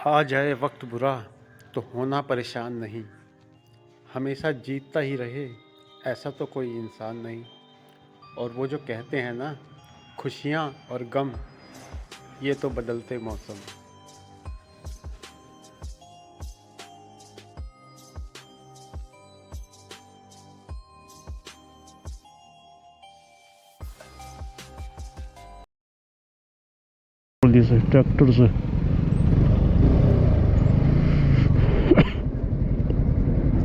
आ जाए वक्त बुरा तो होना परेशान नहीं, हमेशा जीतता ही रहे ऐसा तो कोई इंसान नहीं। और वो जो कहते हैं ना, खुशियाँ और गम ये तो बदलते मौसम। जल्दी से ट्रैक्टर से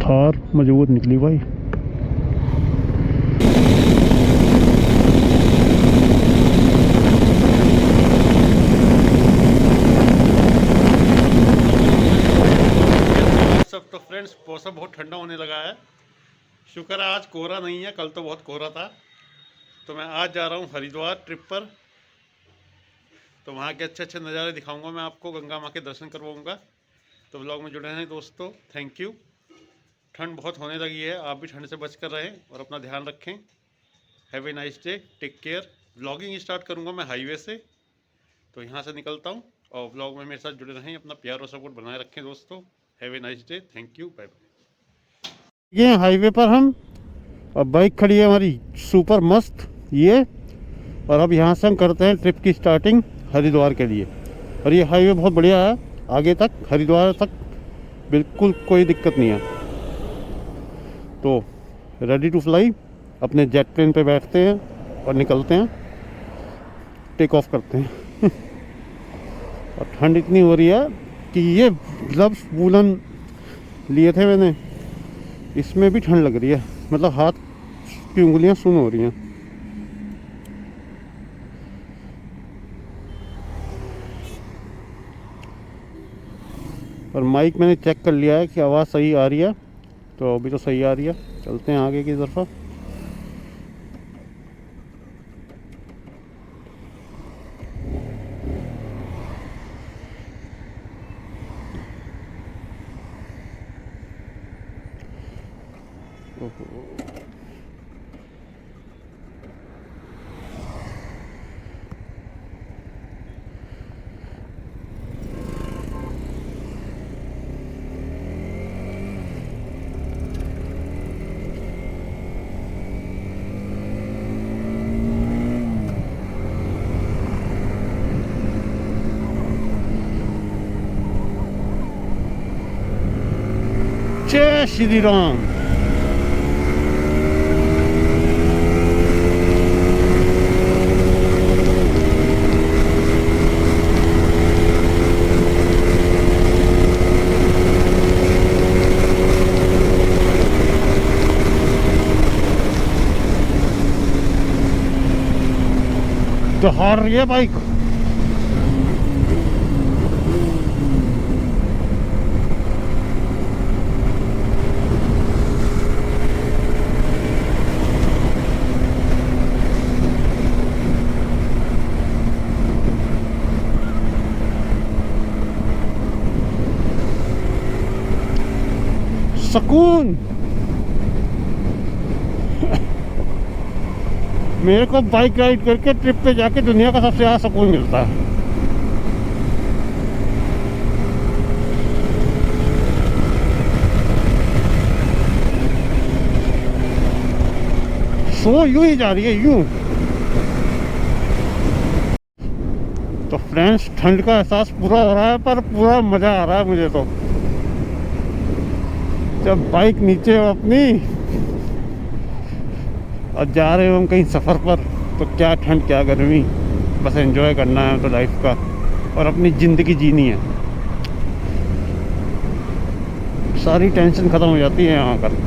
थार मजबूत निकली भाई। सब तो फ्रेंड्स मौसम बहुत ठंडा होने लगा है। शुक्र है आज कोहरा नहीं है, कल तो बहुत कोहरा था। तो मैं आज जा रहा हूँ हरिद्वार ट्रिप पर। तो वहाँ के अच्छे अच्छे नज़ारे दिखाऊंगा मैं आपको, गंगा माँ के दर्शन करवाऊंगा। तो व्लॉग में जुड़े हैं दोस्तों, थैंक यू। ठंड बहुत होने लगी है, आप भी ठंड से बच कर रहें और अपना ध्यान रखें। Have a nice day, take care. Vlogging start करूँगा मैं हाईवे से, तो यहाँ से निकलता हूँ और व्लॉग में मेरे साथ जुड़े रहें, अपना प्यार और सपोर्ट बनाए रखें दोस्तों। Have a nice day, thank you, bye bye. ये हाईवे पर हम, और बाइक खड़ी है हमारी सुपर मस्त ये। और अब यहाँ से हम करते हैं ट्रिप की स्टार्टिंग हरिद्वार के लिए। और ये हाईवे बहुत बढ़िया है, आगे तक हरिद्वार तक बिल्कुल कोई दिक्कत नहीं है। तो रेडी टू फ्लाई, अपने जेट प्लेन पे बैठते हैं और निकलते हैं, टेक ऑफ करते हैं। और ठंड इतनी हो रही है कि ये ग्लव्स वूलन लिए थे मैंने, इसमें भी ठंड लग रही है, मतलब हाथ की उंगलियां सुन्न हो रही हैं। और माइक मैंने चेक कर लिया है कि आवाज़ सही आ रही है, तो अभी तो सही आ रही है। चलते हैं आगे की तरफ। जय श्री राम। तो हार रही है बाइक। सुकून। मेरे को बाइक राइड करके ट्रिप पे जाके दुनिया का सबसे ज़्यादा सुकून मिलता है। सो यूं ही जा रही है, यूं। तो फ्रेंड्स, ठंड का एहसास पूरा हो रहा है, पर पूरा मज़ा आ रहा है मुझे तो। जब बाइक नीचे हो अपनी और जा रहे हो हम कहीं सफ़र पर, तो क्या ठंड क्या गर्मी, बस एंजॉय करना है तो लाइफ का, और अपनी ज़िंदगी जीनी है। सारी टेंशन ख़त्म हो जाती है यहाँ पर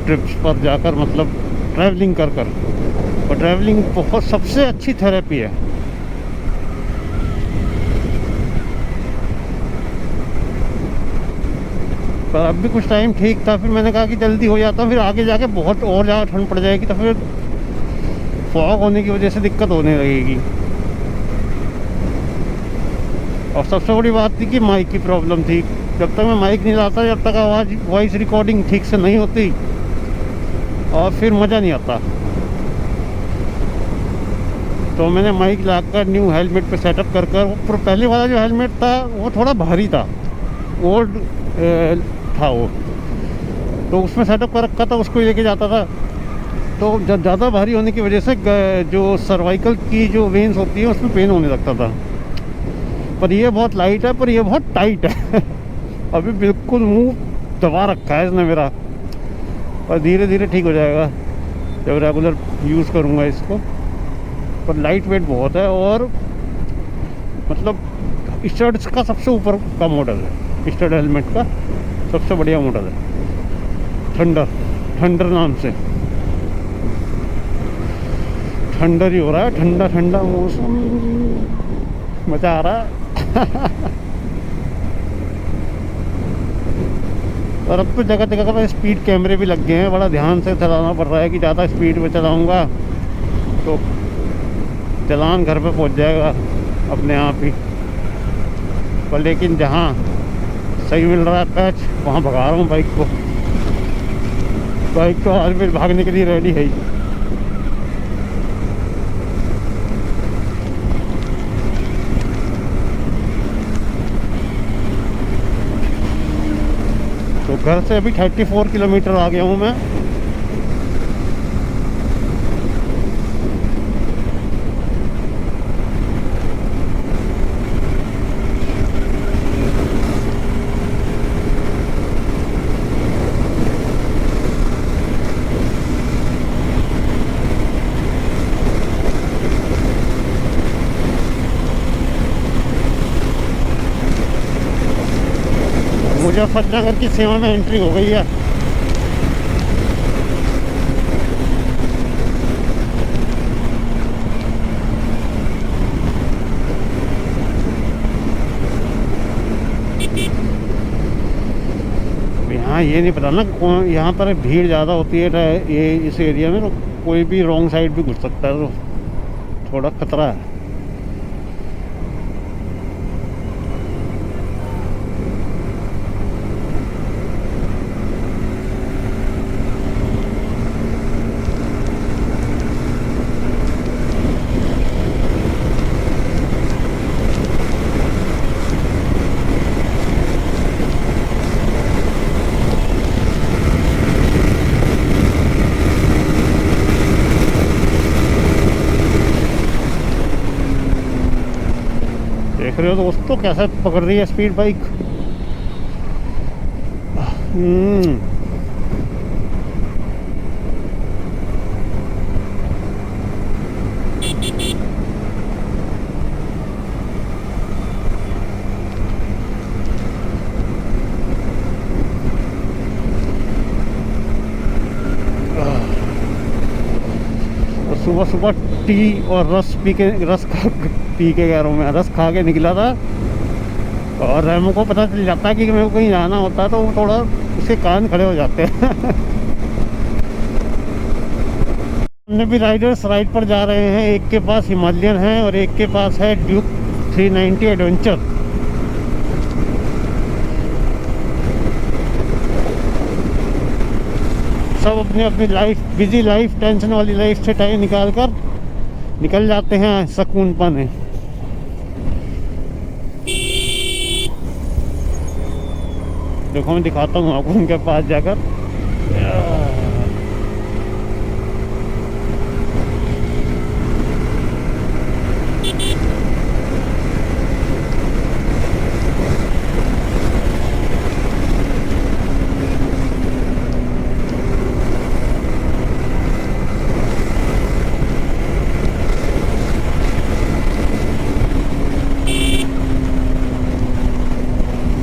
ट्रिप्स पर जाकर, मतलब ट्रैवलिंग कर कर। और ट्रैवलिंग बहुत सबसे अच्छी थेरेपी है। पर अब भी कुछ टाइम ठीक था, फिर मैंने कहा कि जल्दी हो जाता, फिर आगे जाके बहुत और ज़्यादा ठंड पड़ जाएगी, तो फिर फॉग होने की वजह से दिक्कत होने लगेगी। और सबसे बड़ी बात थी कि माइक की प्रॉब्लम थी। जब तक मैं माइक नहीं लाता, जब तक आवाज़ वॉइस रिकॉर्डिंग ठीक से नहीं होती, और फिर मज़ा नहीं आता। तो मैंने माइक लाकर न्यू हेलमेट पे सेटअप कर कर, वो पहले वाला जो हेलमेट था वो थोड़ा भारी था, ओल्ड था वो, तो उसमें सेटअप कर रखा था, उसको लेके जाता था। तो जब ज़्यादा भारी होने की वजह से जो सर्वाइकल की जो वेन्स होती है उसमें पेन होने लगता था। पर ये बहुत लाइट है, पर ये बहुत टाइट है अभी बिल्कुल मुंह दबा रखा है इसने मेरा, और धीरे धीरे ठीक हो जाएगा जब रेगुलर यूज़ करूँगा इसको। पर लाइट वेट बहुत है, और मतलब स्टड्स का सबसे ऊपर का मॉडल है, स्टड हेलमेट का सबसे बढ़िया मॉडल है। थंडर नाम से, थंडर ही हो रहा है, ठंडा ठंडा मौसम, मज़ा आ रहा है और अब तो जगह जगह पर स्पीड कैमरे भी लग गए हैं, बड़ा ध्यान से चलाना पड़ रहा है कि ज़्यादा स्पीड में चलाऊंगा तो चालान घर पे पहुंच जाएगा अपने आप ही। पर लेकिन जहाँ सही मिल रहा है पैच, वहाँ भगा रहा हूँ बाइक को। बाइक तो आज भी भागने के लिए रेडी है ही। तो घर से अभी 34 किलोमीटर आ गया हूँ मैं। मुजफ्फरनगर की सीमा में एंट्री हो गई है। यहाँ ये नहीं पता ना कौन, यहाँ पर भीड़ ज़्यादा होती है ये इस एरिया में, तो कोई भी रॉन्ग साइड भी घुस सकता है, तो थोड़ा खतरा है। देख रहे हो दोस्तों कैसे पकड़ रही है स्पीड बाइक। सुबह सुबह टी और रस पी के कह रहा हूँ मैं, रस खा के निकला था। और रेमो को पता चल जाता है कि मेरे को कहीं जाना होता है, तो वो थोड़ा उसके कान खड़े हो जाते हैं हमने भी राइडर्स राइड पर जा रहे हैं। एक के पास हिमालयन है और एक के पास है ड्यूक 390 एडवेंचर। सब अपनी अपनी लाइफ, बिजी लाइफ, टेंशन वाली लाइफ से टाइम निकाल कर निकल जाते हैं सुकून पाने। देखो मैं दिखाता हूँ आपको उनके पास जाकर।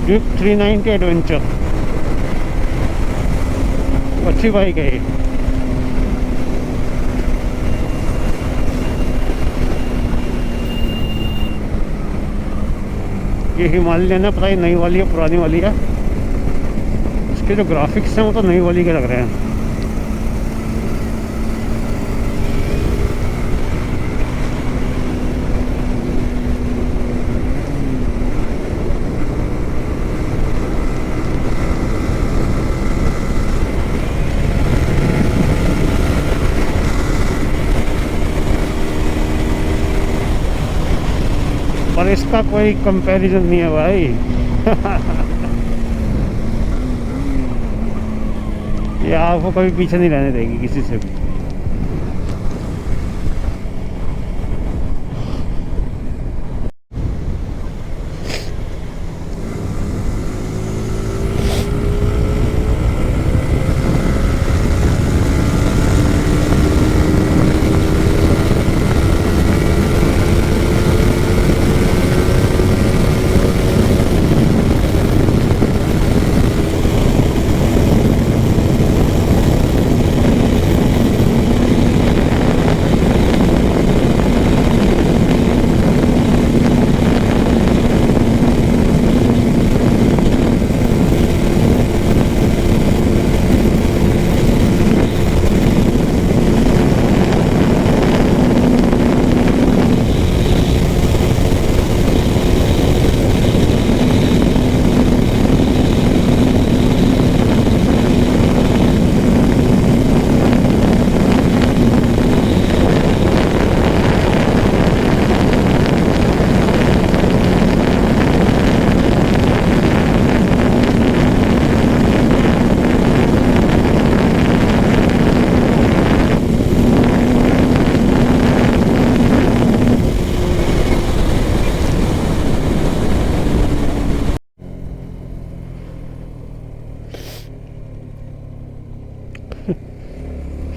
ड्यूक 390 एडवेंचर अच्छी बाइक है ये हिमालयन है, पता ही नई वाली है पुरानी वाली है। इसके जो ग्राफिक्स हैं वो तो नई वाली के लग रहे हैं। पर इसका कोई कंपैरिजन नहीं है भाई ये आपको कभी पीछे नहीं रहने देगी किसी से भी।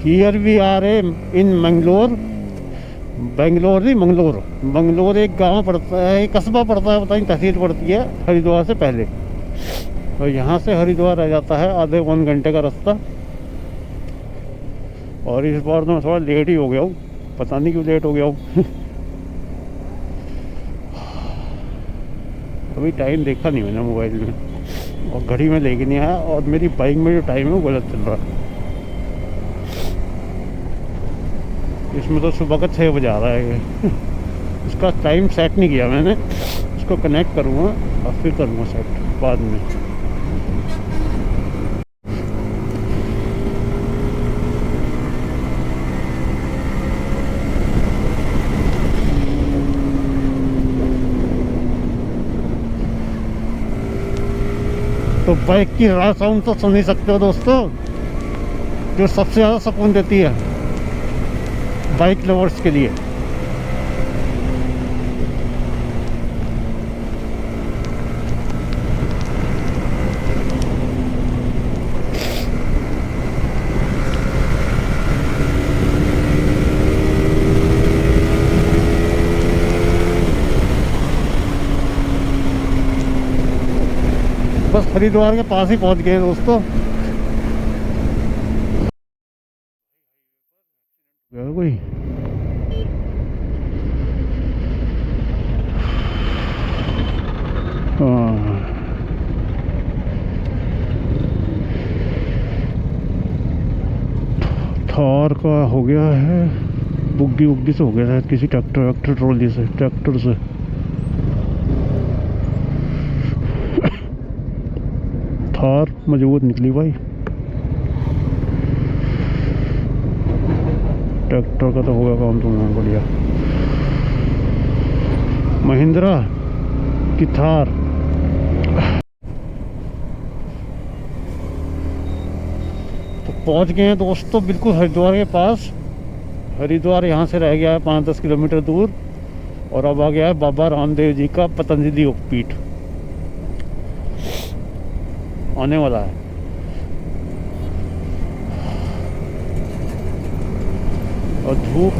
Here we are in Mangalore. Bangalore नहीं, मंगलोर। मंगलोर एक गांव पड़ता है, एक कस्बा पड़ता है, पता नहीं तहसील पड़ती है हरिद्वार से पहले। और यहाँ से हरिद्वार रह जाता है आधे 1 घंटे का रास्ता। और इस बार तो मैं थोड़ा लेट ही हो गया हूँ, पता नहीं क्यों लेट हो गया हूँ। अभी टाइम देखा नहीं मैंने मोबाइल में, और घड़ी में लेके नहीं आया, और मेरी बाइक में जो टाइम है वो गलत चल रहा है। इसमें तो सुबह का 6 बजे आ रहा है ये। इसका टाइम सेट नहीं किया मैंने, इसको कनेक्ट करूँगा और फिर करूँगा सेट बाद में। तो बाइक की रॉ साउंड तो सुन ही सकते हो दोस्तों, जो सबसे ज़्यादा सुकून देती है बाइक लवर्स के लिए। बस हरिद्वार के पास ही पहुंच गए दोस्तों। कोई थार का हो गया है, बुग्गी उग्गी से हो गया है, किसी ट्रैक्टर ट्रॉली से, ट्रैक्टर से। थार मजबूत निकली भाई, ट्रैक्टर का तो होगा काम तुम्हारा बढ़िया। महिंद्रा की थार। तो पहुंच गए हैं दोस्तों बिल्कुल हरिद्वार के पास। हरिद्वार यहाँ से रह गया है 5-10 किलोमीटर दूर, और अब आ गया है बाबा रामदेव जी का पतंजलि योगपीठ आने वाला है। और धूप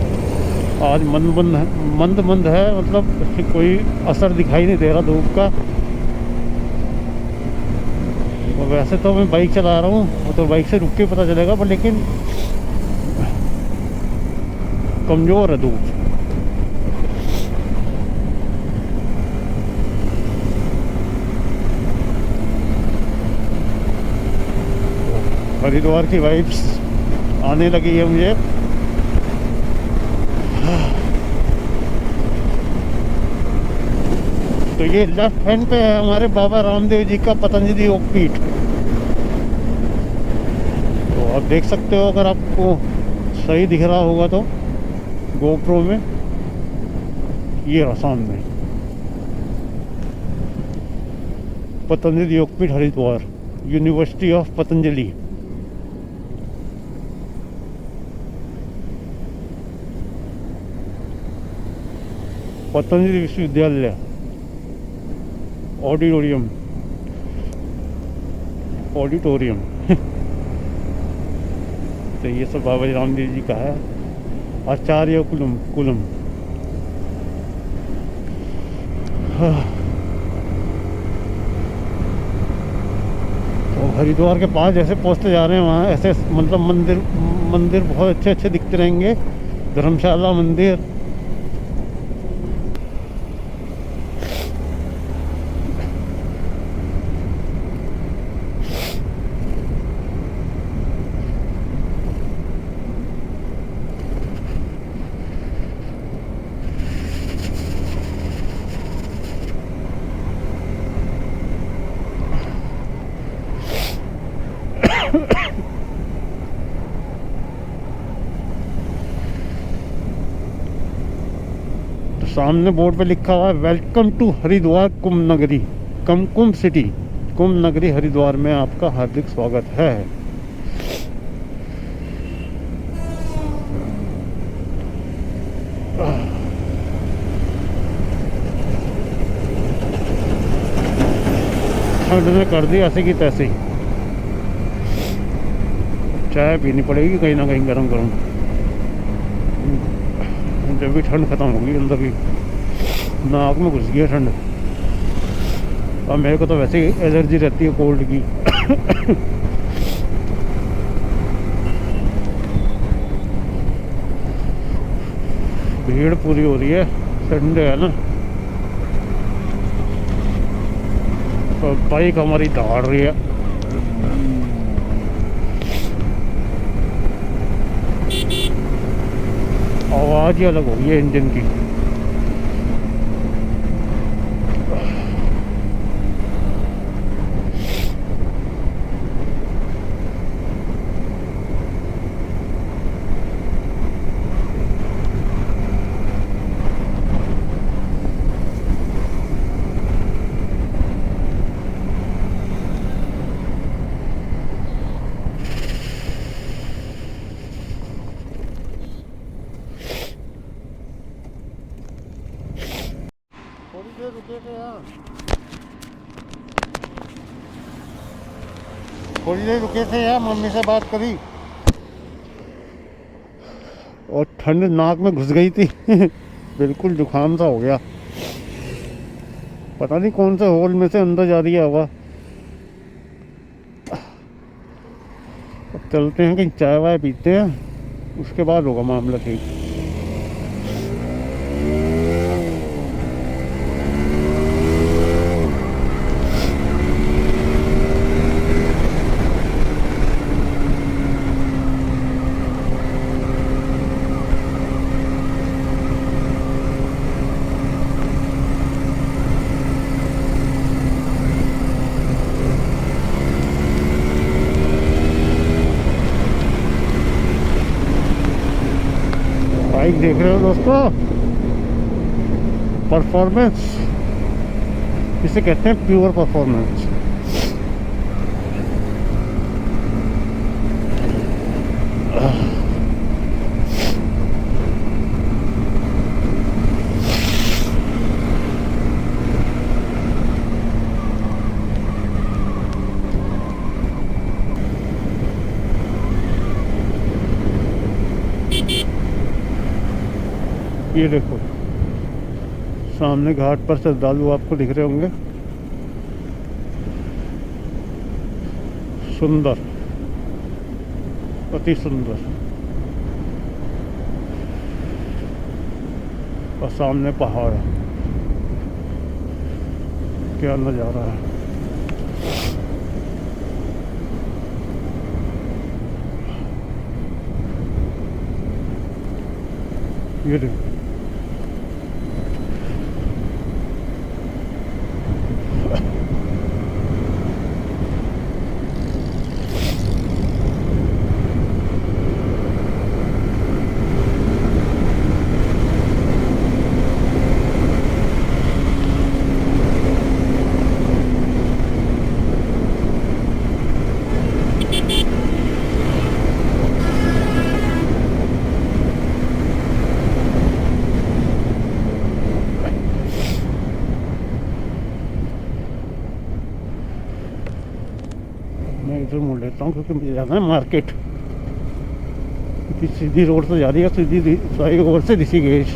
आज मंद है, मतलब कोई असर दिखाई नहीं दे रहा धूप का। और वैसे तो मैं बाइक चला रहा हूँ, तो बाइक से रुक के पता चलेगा, पर लेकिन कमज़ोर है धूप। हरिद्वार की वाइब्स आने लगी है मुझे। तो ये लेफ्ट हैंड पे है हमारे बाबा रामदेव जी का पतंजलि योगपीठ। तो आप देख सकते हो, अगर आपको सही दिख रहा होगा तो गोप्रो में, ये रहा सामने पतंजलि योगपीठ हरिद्वार, यूनिवर्सिटी ऑफ पतंजलि। पतंजलि विश्वविद्यालय ऑडिटोरियम तो ये सब बाबा रामदेव जी का है। आचार्य कुलम तो हरिद्वार के पास जैसे पहुँचते जा रहे हैं वहाँ ऐसे मतलब मंदिर बहुत अच्छे अच्छे दिखते रहेंगे। धर्मशाला मंदिर, सामने बोर्ड पे लिखा हुआ है वेलकम टू हरिद्वार कुंभ नगरी, कुंभ सिटी, कुंभ नगरी हरिद्वार में आपका हार्दिक स्वागत है। ठंड में कर दी ऐसे की तैसे, चाय पीनी पड़ेगी कहीं ना कहीं गरम गरम, जब भी ठंड खत्म होगी। अंदर भी नाक में घुस गया ठंड। अब मेरे को तो वैसे ही एलर्जी रहती है कोल्ड की। भीड़ पूरी हो रही है, संडे है ना, तो बाइक हमारी दौड़ रही है। आवाज़ ही अलग हो गई है इंजन की। थोड़ी देर रुके थे यार, थोड़ी देर रुके थे यार, मम्मी से बात करी और ठंड नाक में घुस गई थी। बिल्कुल जुकाम सा हो गया, पता नहीं कौन से होल में से अंदर जा रही है हवा। अब चलते हैं कहीं चाय वाय पीते हैं, उसके बाद होगा मामला ठीक। बाइक देख रहे हो दोस्तों, परफॉर्मेंस इसे कहते हैं, प्योर परफॉर्मेंस। ये देखो सामने घाट पर श्रद्धालु आपको दिख रहे होंगे, सुंदर, अति सुंदर। और सामने पहाड़ है, क्या नज़ारा है। ये देखो इधर मोड़ लेता हूँ क्योंकि मुझे जाना है मार्केट। सीधी रोड से जा रही है, सीधी फ्लाईओवर से ऋषिकेश।